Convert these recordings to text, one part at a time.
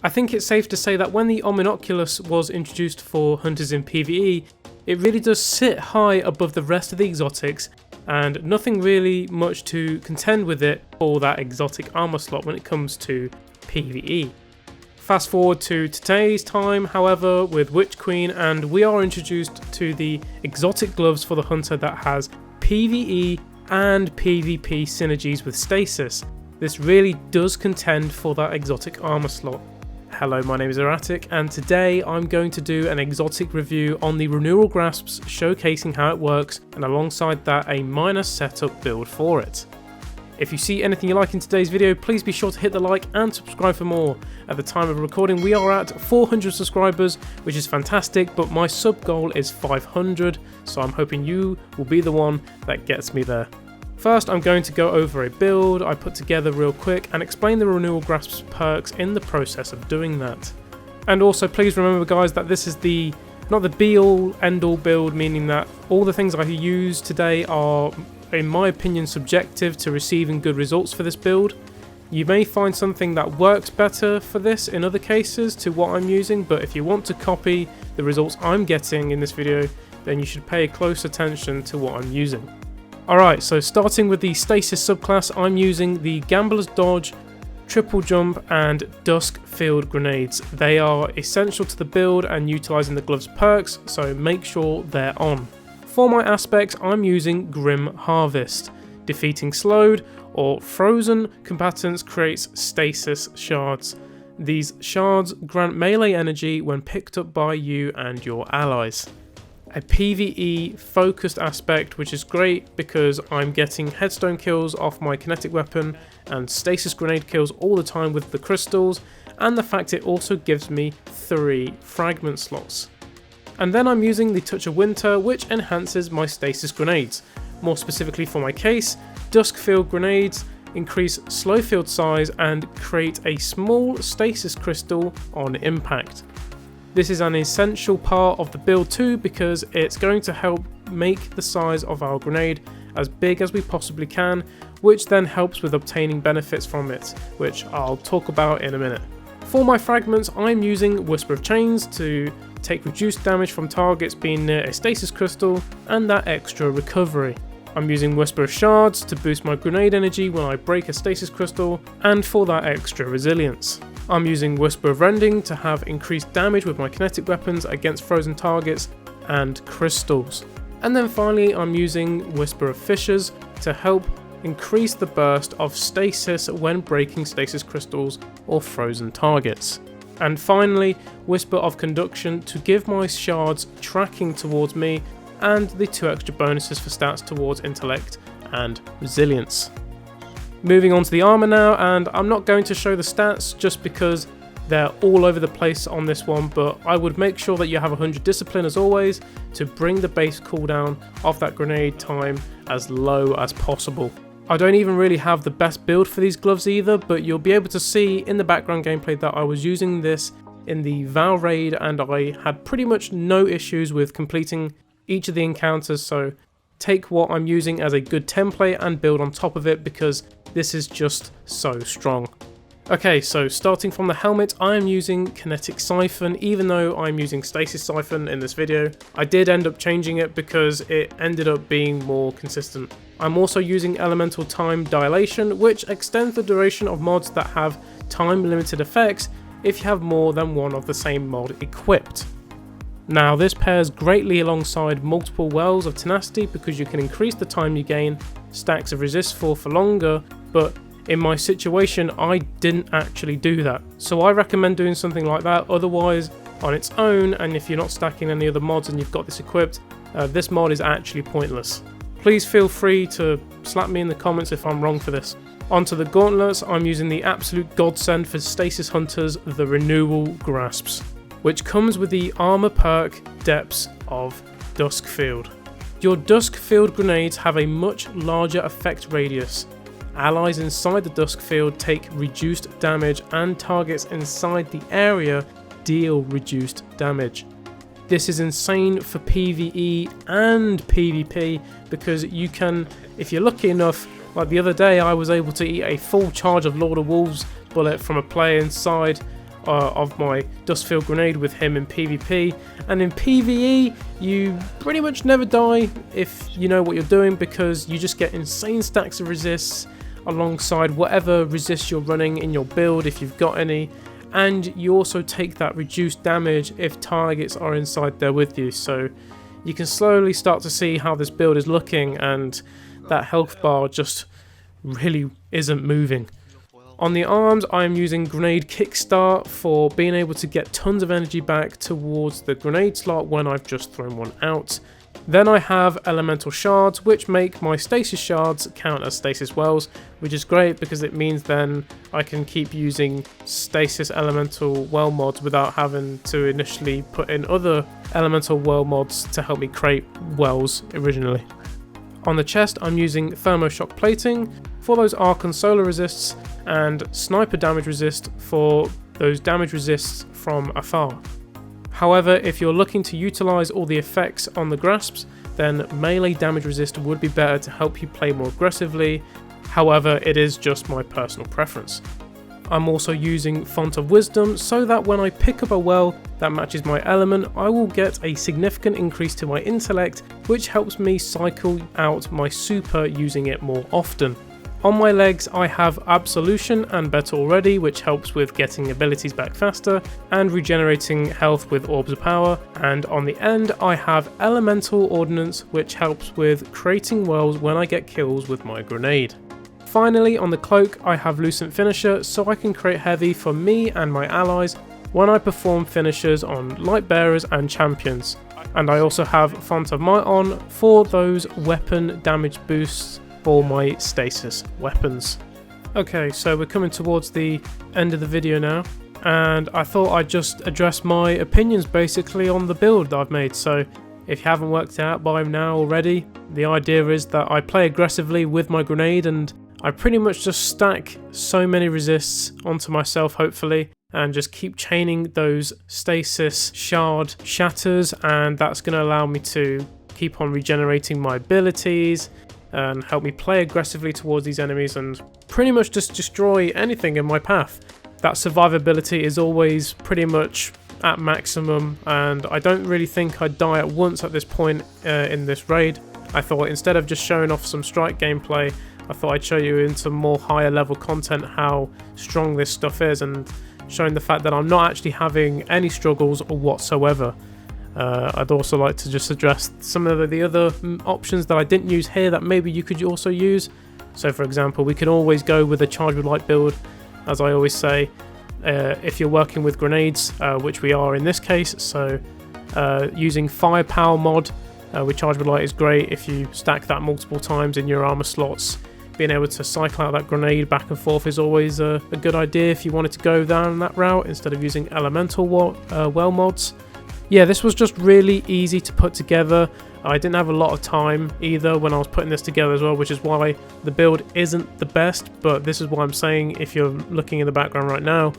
I think it's safe to say that when the Omnioculus was introduced for hunters in PvE, it really does sit high above the rest of the exotics, and nothing really much to contend with it for that exotic armor slot when it comes to PvE. Fast forward to today's time, however, with Witch Queen, and we are introduced to the exotic gloves for the hunter that has PvE and PvP synergies with Stasis. This really does contend for that exotic armor slot. Hello, my name is ERATTIC, and today I'm going to do an exotic review on the Renewal Grasps, showcasing how it works, and alongside that a minor setup build for it. If you see anything you like in today's video, please be sure to hit the like and subscribe for more. At the time of recording we are at 400 subscribers, which is fantastic, but my sub goal is 500, so I'm hoping you will be the one that gets me there. First, I'm going to go over a build I put together real quick and explain the Renewal Grasps perks in the process of doing that. And also please remember guys that this is not the be all end all build, meaning that all the things I use today are in my opinion subjective to receiving good results for this build. You may find something that works better for this in other cases to what I'm using, but if you want to copy the results I'm getting in this video, then you should pay close attention to what I'm using. Alright, so starting with the Stasis subclass, I'm using the Gambler's Dodge, Triple Jump and Dusk Field Grenades. They are essential to the build and utilising the gloves perks, so make sure they're on. For my aspects, I'm using Grim Harvest. Defeating slowed or frozen combatants creates Stasis shards. These shards grant melee energy when picked up by you and your allies. A PvE focused aspect, which is great because I'm getting headstone kills off my kinetic weapon and stasis grenade kills all the time with the crystals, and the fact it also gives me 3 fragment slots. And then I'm using the Touch of Winter, which enhances my stasis grenades. More specifically for my case, Dusk Field Grenades increase slow field size and create a small stasis crystal on impact. This is an essential part of the build too, because it's going to help make the size of our grenade as big as we possibly can, which then helps with obtaining benefits from it, which I'll talk about in a minute. For my fragments, I'm using Whisper of Chains to take reduced damage from targets being near a stasis crystal and that extra recovery. I'm using Whisper of Shards to boost my grenade energy when I break a stasis crystal and for that extra resilience. I'm using Whisper of Rending to have increased damage with my kinetic weapons against frozen targets and crystals. And then finally I'm using Whisper of Fissures to help increase the burst of stasis when breaking stasis crystals or frozen targets. And finally, Whisper of Conduction to give my shards tracking towards me and the 2 extra bonuses for stats towards intellect and resilience. Moving on to the armor now, and I'm not going to show the stats just because they're all over the place on this one, but I would make sure that you have 100 discipline as always to bring the base cooldown of that grenade time as low as possible. I don't even really have the best build for these gloves either, but you'll be able to see in the background gameplay that I was using this in the Val raid and I had pretty much no issues with completing each of the encounters, so take what I'm using as a good template and build on top of it because this is just so strong. Okay, so starting from the helmet, I am using Kinetic Siphon, even though I'm using Stasis Siphon in this video. I did end up changing it because it ended up being more consistent. I'm also using Elemental Time Dilation, which extends the duration of mods that have time limited effects if you have more than one of the same mod equipped. Now this pairs greatly alongside multiple wells of tenacity because you can increase the time you gain stacks of resist for longer, but in my situation I didn't actually do that. So I recommend doing something like that, otherwise on its own, and if you're not stacking any other mods and you've got this equipped, this mod is actually pointless. Please feel free to slap me in the comments if I'm wrong for this. Onto the gauntlets, I'm using the absolute godsend for Stasis Hunters, the Renewal Grasps, which comes with the armor perk Depths of Dusk Field. Your Dusk Field grenades have a much larger effect radius. Allies inside the Dusk Field take reduced damage and targets inside the area deal reduced damage. This is insane for PvE and PvP because you can, if you're lucky enough, like the other day I was able to eat a full charge of Lord of Wolves bullet from a player inside of my Dustfield grenade with him in PvP, and in PvE you pretty much never die if you know what you're doing, because you just get insane stacks of resists alongside whatever resists you're running in your build if you've got any, and you also take that reduced damage if targets are inside there with you. So you can slowly start to see how this build is looking, and that health bar just really isn't moving. On the arms, I am using Grenade Kickstart for being able to get tons of energy back towards the grenade slot when I've just thrown one out. Then I have Elemental Shards, which make my Stasis Shards count as Stasis Wells, which is great because it means then I can keep using Stasis Elemental Well mods without having to initially put in other Elemental Well mods to help me create wells originally. On the chest, I'm using Thermoshock Plating for those arc and solar resists, and Sniper Damage Resist for those damage resists from afar. However, if you're looking to utilise all the effects on the grasps, then Melee Damage Resist would be better to help you play more aggressively. However, it is just my personal preference. I'm also using Font of Wisdom so that when I pick up a well that matches my element, I will get a significant increase to my intellect, which helps me cycle out my super using it more often. On my legs, I have Absolution and Better Already, which helps with getting abilities back faster and regenerating health with Orbs of Power. And on the end, I have Elemental Ordnance, which helps with creating wells when I get kills with my grenade. Finally, on the cloak, I have Lucent Finisher, so I can create heavy for me and my allies when I perform finishers on light bearers and champions. And I also have Font of Might on for those weapon damage boosts for my stasis weapons. Okay, so we're coming towards the end of the video now, and I thought I'd just address my opinions basically on the build that I've made. So if you haven't worked it out by now already, the idea is that I play aggressively with my grenade, and I pretty much just stack so many resists onto myself, hopefully, and just keep chaining those stasis shard shatters, and that's going to allow me to keep on regenerating my abilities and help me play aggressively towards these enemies and pretty much just destroy anything in my path. That survivability is always pretty much at maximum, and I don't really think I'd die at once at this point in this raid. I thought instead of just showing off some strike gameplay, I thought I'd show you in some more higher level content how strong this stuff is, and showing the fact that I'm not actually having any struggles whatsoever. I'd also like to just address some of the other options that I didn't use here that maybe you could also use. So for example, we can always go with a Charge with Light build, as I always say, if you're working with grenades, which we are in this case. So using Firepower mod with Charge with Light is great if you stack that multiple times in your armor slots. Being able to cycle out that grenade back and forth is always a good idea if you wanted to go down that route instead of using elemental well mods. Yeah, this was just really easy to put together. I didn't have a lot of time either when I was putting this together as well, which is why the build isn't the best, but this is what I'm saying if you're looking in the background right now.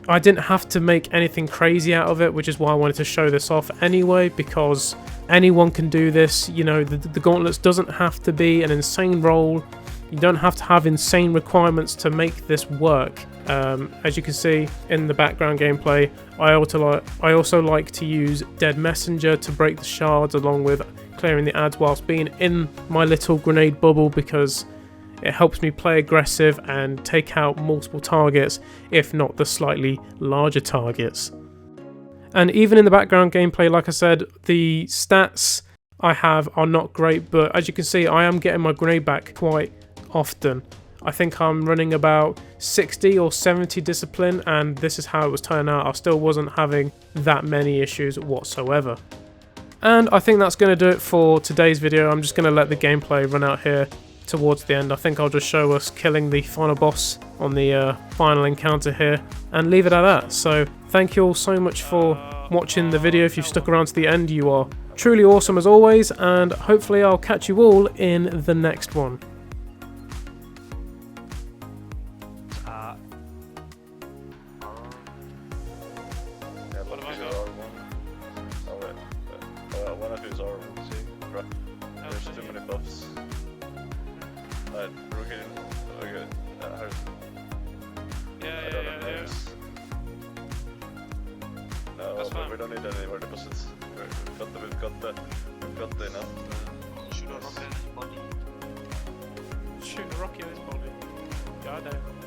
I didn't have to make anything crazy out of it, which is why I wanted to show this off anyway, because anyone can do this. You know, the gauntlets doesn't have to be an insane roll. You don't have to have insane requirements to make this work. As you can see in the background gameplay, I also like to use Dead Messenger to break the shards along with clearing the ads whilst being in my little grenade bubble, because it helps me play aggressive and take out multiple targets, if not the slightly larger targets. And even in the background gameplay, like I said, the stats I have are not great, but as you can see, I am getting my grenade back quite often. I think I'm running about 60 or 70 discipline, and this is how it was turning out. I still wasn't having that many issues whatsoever. And I think that's going to do it for today's video. I'm just going to let the gameplay run out here towards the end. I think I'll just show us killing the final boss on the final encounter here and leave it at that. So thank you all so much for watching the video. If you've stuck around to the end, you are truly awesome as always, and hopefully I'll catch you all in the next one. we don't need any more deposits. We've got enough. Shoot a rocket in his body. Shooting a rocket in his body. God damn.